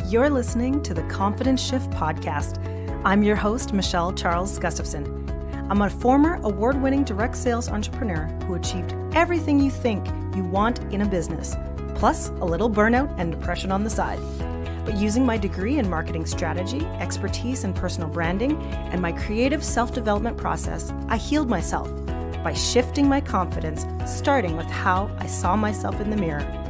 You're listening to the Confidence Shift podcast. I'm your host, Michelle Charles Gustafson. I'm a former award-winning direct sales entrepreneur who achieved everything you think you want in a business, plus a little burnout and depression on the side. But using my degree in marketing strategy, expertise in personal branding, and my creative self-development process, I healed myself by shifting my confidence, starting with how I saw myself in the mirror.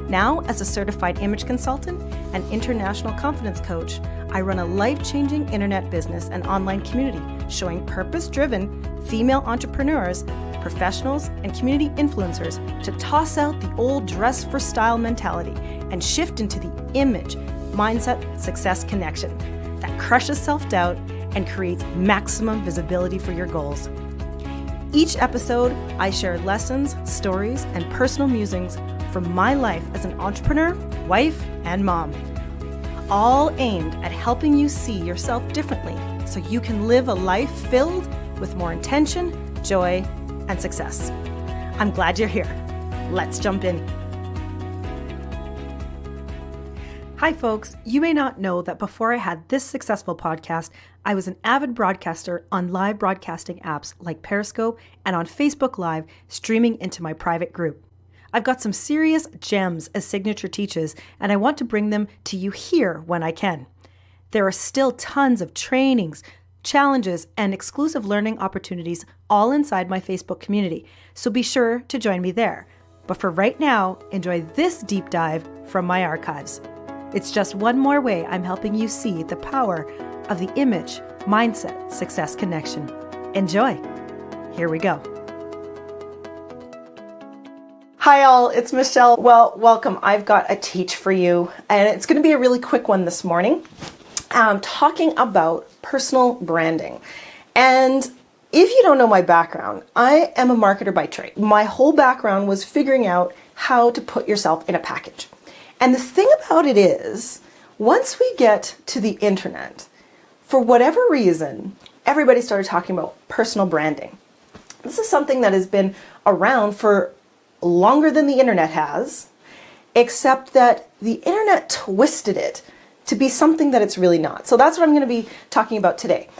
Now, as a certified image consultant and international confidence coach, I run a life-changing internet business and online community showing purpose-driven female entrepreneurs, professionals, and community influencers to toss out the old dress for style mentality and shift into the image, mindset, success connection that crushes self-doubt and creates maximum visibility for your goals. Each episode, I share lessons, stories, and personal musings from my life as an entrepreneur, wife, and mom, all aimed at helping you see yourself differently so you can live a life filled with more intention, joy, and success. I'm glad you're here. Let's jump in. Hi, folks. You may not know that before I had this successful podcast, I was an avid broadcaster on live broadcasting apps like Periscope and on Facebook Live, streaming into my private group. I've got some serious gems as Signature teaches, and I want to bring them to you here when I can. There are still tons of trainings, challenges, and exclusive learning opportunities all inside my Facebook community, so be sure to join me there. But for right now, enjoy this deep dive from my archives. It's just one more way I'm helping you see the power of the image, mindset, success connection. Enjoy. Here we go. Hi all, it's Michelle. Well, welcome. I've got a teach for you, and it's going to be a really quick one this morning. Talking about personal branding. And if you don't know my background, I am a marketer by trade. My whole background was figuring out how to put yourself in a package. And the thing about it is, once we get to the internet, for whatever reason, everybody started talking about personal branding. This is something that has been around for longer than the internet has, except that the internet twisted it to be something that it's really not. So that's what I'm going to be talking about today.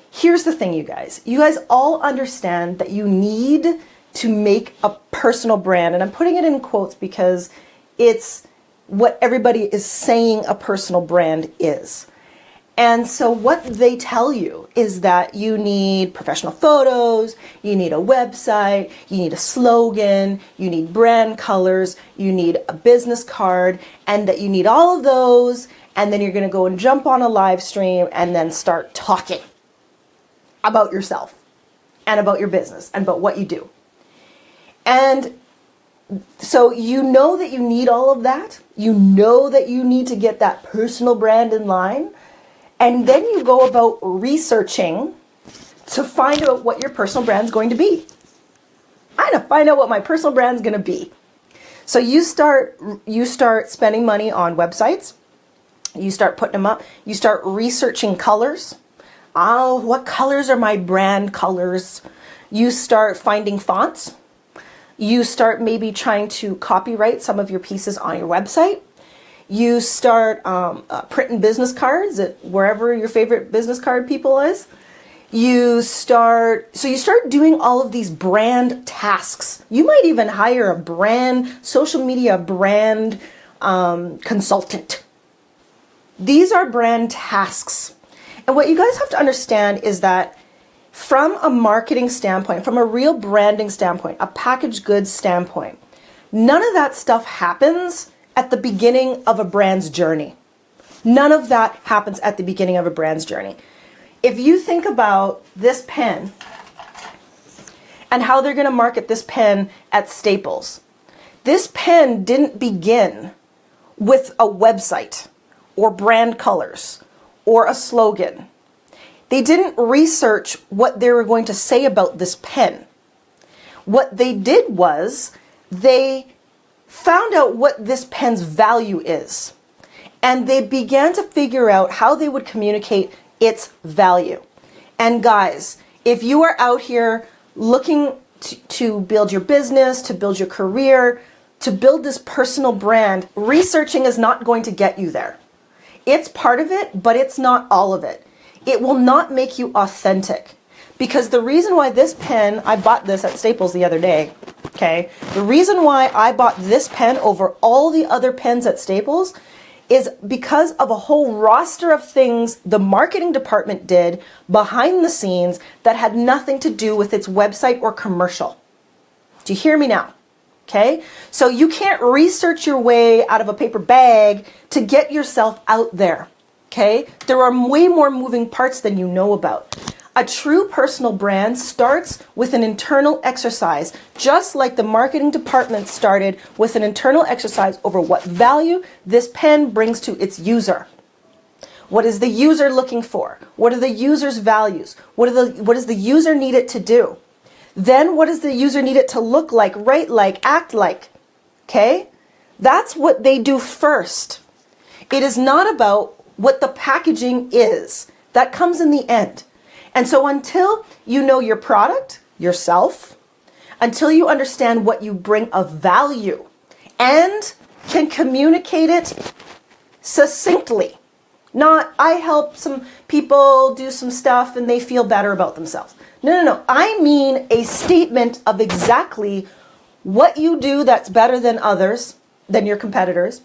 Here's the thing, you guys. You guys all understand that you need to make a personal brand, and I'm putting it in quotes because it's what everybody is saying a personal brand is. And so what they tell you is that you need professional photos, you need a website, you need a slogan, you need brand colors, you need a business card, and that you need all of those, and then you're going to go and jump on a live stream and then start talking about yourself and about your business and about what you do. And so you know that you need all of that. You know that you need to get that personal brand in line. And then you go about researching to find out what your personal brand is going to be. I'm going to find out what my personal brand is going to be. So you start spending money on websites. You start putting them up. You start researching colors. Oh, what colors are my brand colors? You start finding fonts. You start maybe trying to copyright some of your pieces on your website. You start printing business cards at wherever your favorite business card people is. You start doing all of these brand tasks. You might even hire a social media brand consultant. These are brand tasks. And what you guys have to understand is that from a marketing standpoint, from a real branding standpoint, a packaged goods standpoint, none of that stuff happens at the beginning of a brand's journey. None of that happens at the beginning of a brand's journey. If you think about this pen and how they're going to market this pen at Staples, this pen didn't begin with a website or brand colors or a slogan. They didn't research what they were going to say about this pen. What they did was they found out what this pen's value is, and they began to figure out how they would communicate its value. And guys, if you are out here looking to build your business, to build your career, to build this personal brand, researching is not going to get you there. It's part of it, but it's not all of it. It will not make you authentic. Because the reason why this pen, I bought this at Staples the other day, okay? The reason why I bought this pen over all the other pens at Staples is because of a whole roster of things the marketing department did behind the scenes that had nothing to do with its website or commercial. Do you hear me now? Okay? So you can't research your way out of a paper bag to get yourself out there. Okay? There are way more moving parts than you know about. A true personal brand starts with an internal exercise, just like the marketing department started with an internal exercise over what value this pen brings to its user. What is the user looking for? What are the user's values? What does the user need it to do? Then what does the user need it to look like, write like, act like? Okay? That's what they do first. It is not about what the packaging is. That comes in the end. And so until you know your product, yourself, until you understand what you bring of value and can communicate it succinctly, not I help some people do some stuff and they feel better about themselves. No. I mean a statement of exactly what you do that's better than others, than your competitors,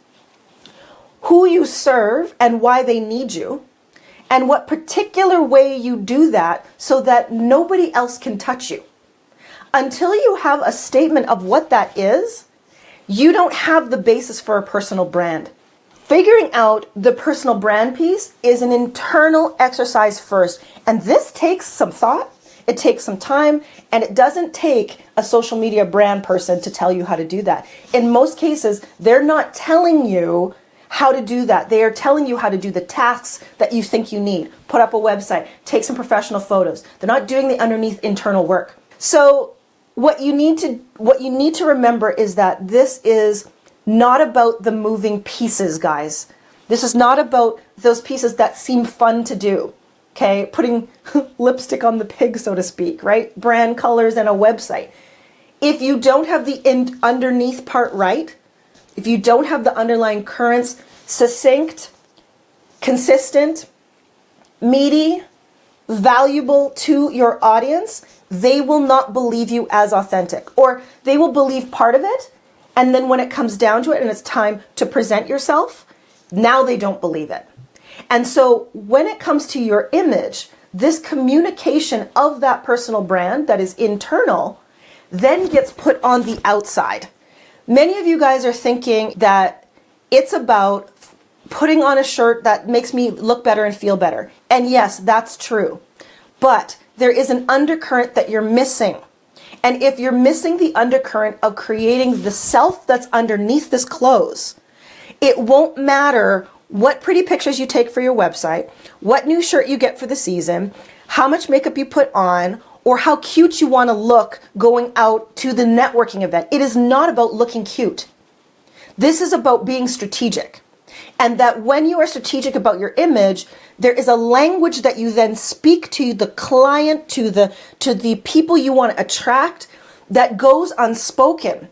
who you serve and why they need you, and what particular way you do that so that nobody else can touch you. Until you have a statement of what that is, you don't have the basis for a personal brand. Figuring out the personal brand piece is an internal exercise first. And this takes some thought, it takes some time, and it doesn't take a social media brand person to tell you how to do that. In most cases, they're not telling you how to do that. They are telling you how to do the tasks that you think you need. Put up a website, take some professional photos. They're not doing the underneath internal work. So what you need to remember is that this is not about the moving pieces, guys. This is not about those pieces that seem fun to do. Okay, putting lipstick on the pig, so to speak, right? Brand colors and a website. If you don't have the underneath part right, if you don't have the underlying currents succinct, consistent, meaty, valuable to your audience, they will not believe you as authentic, or they will believe part of it. And then when it comes down to it and it's time to present yourself, now they don't believe it. And so when it comes to your image, this communication of that personal brand that is internal then gets put on the outside. Many of you guys are thinking that it's about putting on a shirt that makes me look better and feel better. And yes, that's true. But there is an undercurrent that you're missing. And if you're missing the undercurrent of creating the self that's underneath this clothes, it won't matter what pretty pictures you take for your website, what new shirt you get for the season, how much makeup you put on, or how cute you want to look going out to the networking event. It is not about looking cute. This is about being strategic. And that when you are strategic about your image, there is a language that you then speak to the client, to the people you want to attract, that goes unspoken.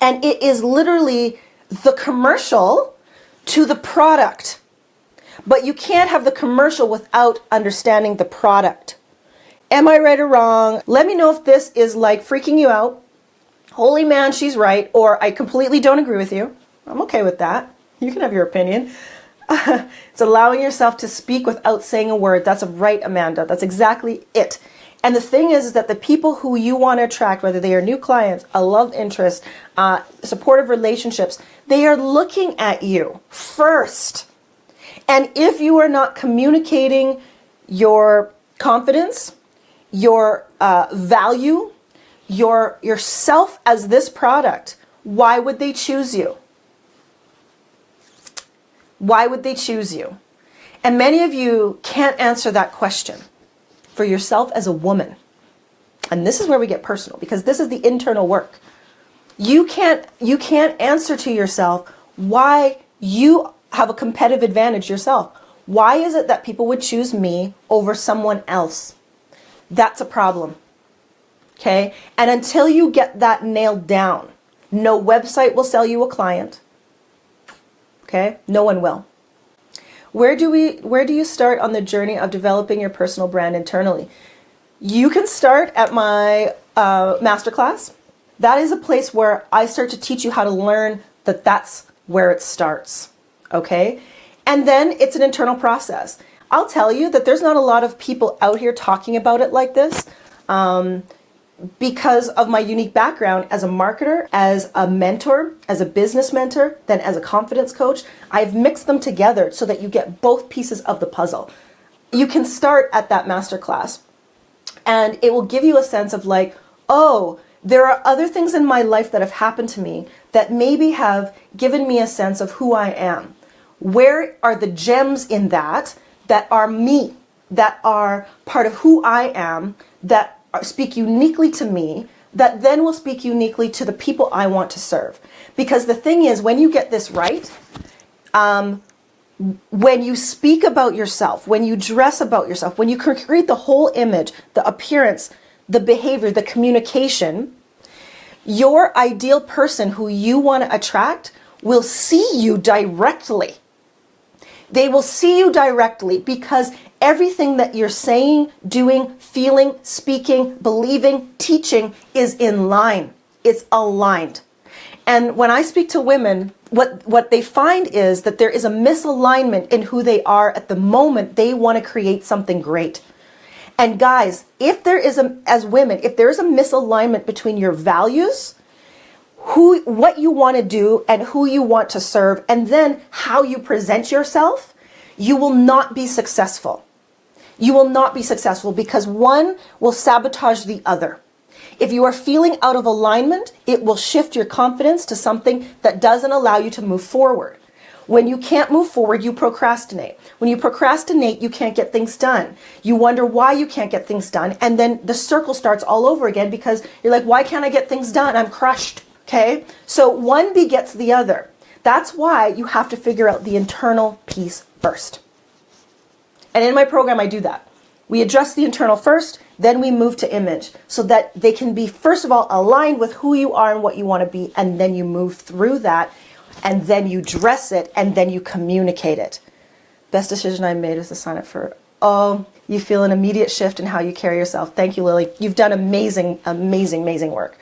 And it is literally the commercial to the product. But you can't have the commercial without understanding the product. Am I right or wrong? Let me know if this is like freaking you out. Holy man, she's right. Or I completely don't agree with you. I'm okay with that. You can have your opinion. It's allowing yourself to speak without saying a word. That's right, Amanda. That's exactly it. And the thing is that the people who you want to attract, whether they are new clients, a love interest, supportive relationships, they are looking at you first. And if you are not communicating your confidence, your value, yourself as this product, why would they choose you? Why would they choose you? And many of you can't answer that question for yourself as a woman. And this is where we get personal, because this is the internal work. You can't answer to yourself why you have a competitive advantage yourself. Why is it that people would choose me over someone else? That's a problem. Okay? And until you get that nailed down, no website will sell you a client. Okay? No one will. Where do you start on the journey of developing your personal brand internally? You can start at my masterclass. That is a place where I start to teach you how to learn that that's where it starts, okay? And then it's an internal process. I'll tell you that there's not a lot of people out here talking about it like this because of my unique background as a marketer, as a mentor, as a business mentor, then as a confidence coach. I've mixed them together so that you get both pieces of the puzzle. You can start at that masterclass and it will give you a sense of like, oh, there are other things in my life that have happened to me that maybe have given me a sense of who I am. Where are the gems in that are me, that are part of who I am, that speak uniquely to me, that then will speak uniquely to the people I want to serve. Because the thing is, when you get this right, when you speak about yourself, when you dress about yourself, when you create the whole image, the appearance, the behavior, the communication, your ideal person who you want to attract will see you directly. They will see you directly because everything that you're saying, doing, feeling, speaking, believing, teaching is in line. It's aligned. And when I speak to women, what they find is that there is a misalignment in who they are at the moment they want to create something great. And guys, if there is as women, if there is a misalignment between your values, what you want to do and who you want to serve, and then how you present yourself, you will not be successful. You will not be successful because one will sabotage the other. If you are feeling out of alignment, it will shift your confidence to something that doesn't allow you to move forward. When you can't move forward, you procrastinate. When you procrastinate, you can't get things done. You wonder why you can't get things done. And then the circle starts all over again because you're like, why can't I get things done? I'm crushed. Okay? So one begets the other. That's why you have to figure out the internal piece first. And in my program, I do that. We address the internal first, then we move to image so that they can be, first of all, aligned with who you are and what you want to be. And then you move through that. And then you dress it, and then you communicate it. Best decision I made is to sign up for, you feel an immediate shift in how you carry yourself. Thank you, Lily. You've done amazing, amazing, amazing work.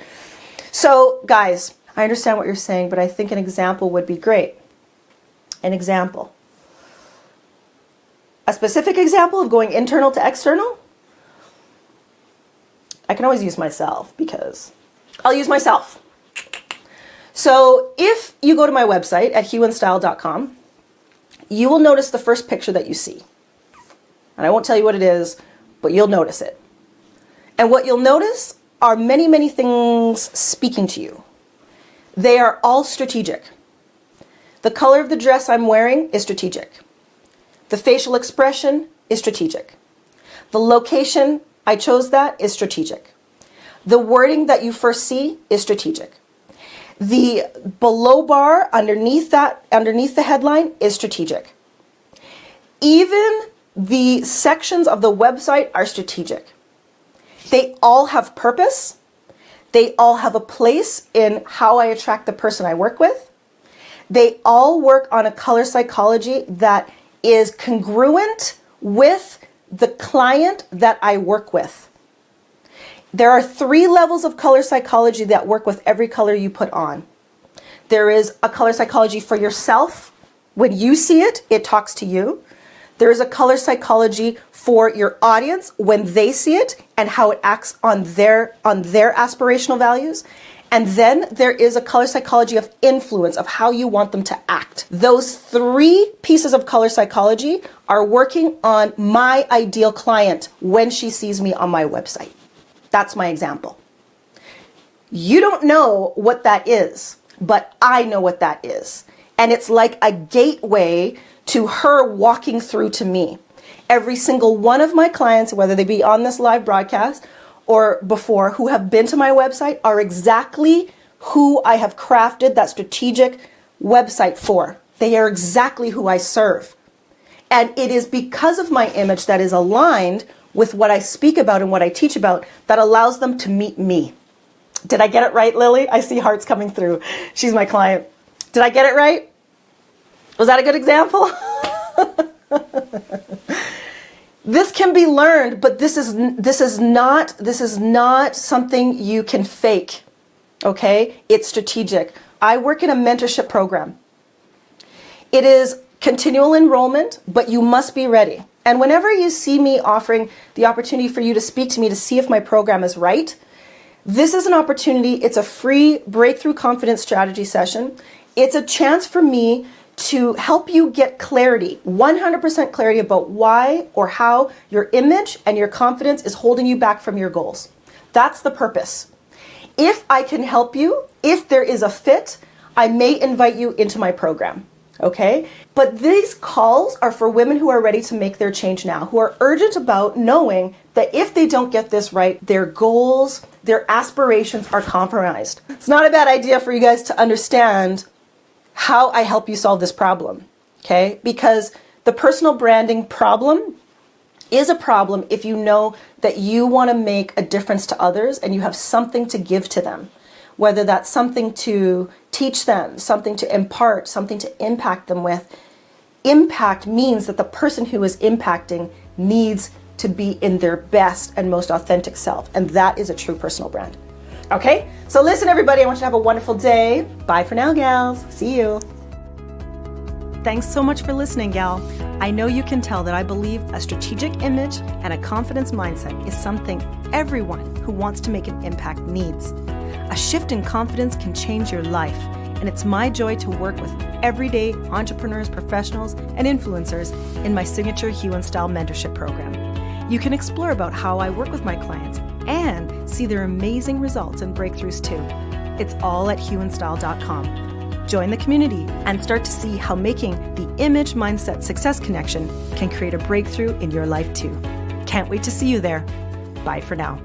So, guys, I understand what you're saying, but I think an example would be great. An example. A specific example of going internal to external? I can always use myself because I'll use myself. So if you go to my website at huandstyle.com, you will notice the first picture that you see. And I won't tell you what it is, but you'll notice it. And what you'll notice are many, many things speaking to you. They are all strategic. The color of the dress I'm wearing is strategic. The facial expression is strategic. The location I chose that is strategic. The wording that you first see is strategic. The below bar underneath the headline is strategic. Even the sections of the website are strategic. They all have purpose. They all have a place in how I attract the person I work with. They all work on a color psychology that is congruent with the client that I work with. There are 3 levels of color psychology that work with every color you put on. There is a color psychology for yourself. When you see it, it talks to you. There is a color psychology for your audience when they see it and how it acts on their aspirational values. And then there is a color psychology of influence, of how you want them to act. Those 3 pieces of color psychology are working on my ideal client when she sees me on my website. That's my example. You don't know what that is, but I know what that is. And it's like a gateway to her walking through to me. Every single one of my clients, whether they be on this live broadcast or before, who have been to my website are exactly who I have crafted that strategic website for. They are exactly who I serve. And it is because of my image that is aligned with what I speak about and what I teach about that allows them to meet me. Did I get it right, Lily? I see hearts coming through. She's my client. Did I get it right? Was that a good example? This can be learned, but this is not something you can fake. Okay? It's strategic. I work in a mentorship program. It is continual enrollment, but you must be ready. And whenever you see me offering the opportunity for you to speak to me to see if my program is right, this is an opportunity. It's a free breakthrough confidence strategy session. It's a chance for me to help you get clarity, 100% clarity about why or how your image and your confidence is holding you back from your goals. That's the purpose. If I can help you, if there is a fit, I may invite you into my program. Okay? But these calls are for women who are ready to make their change now, who are urgent about knowing that if they don't get this right, their goals, their aspirations are compromised. It's not a bad idea for you guys to understand how I help you solve this problem, okay? Because the personal branding problem is a problem if you know that you want to make a difference to others and you have something to give to them, whether that's something to teach them, something to impart, something to impact them with. Impact means that the person who is impacting needs to be in their best and most authentic self, and that is a true personal brand. Okay, so listen everybody, I want you to have a wonderful day. Bye for now, gals. See you. Thanks so much for listening, gal. I know you can tell that I believe a strategic image and a confidence mindset is something everyone who wants to make an impact needs. A shift in confidence can change your life, and it's my joy to work with everyday entrepreneurs, professionals, and influencers in my signature Hue & Style mentorship program. You can explore about how I work with my clients and see their amazing results and breakthroughs too. It's all at hueandstyle.com. Join the community and start to see how making the image mindset success connection can create a breakthrough in your life too. Can't wait to see you there. Bye for now.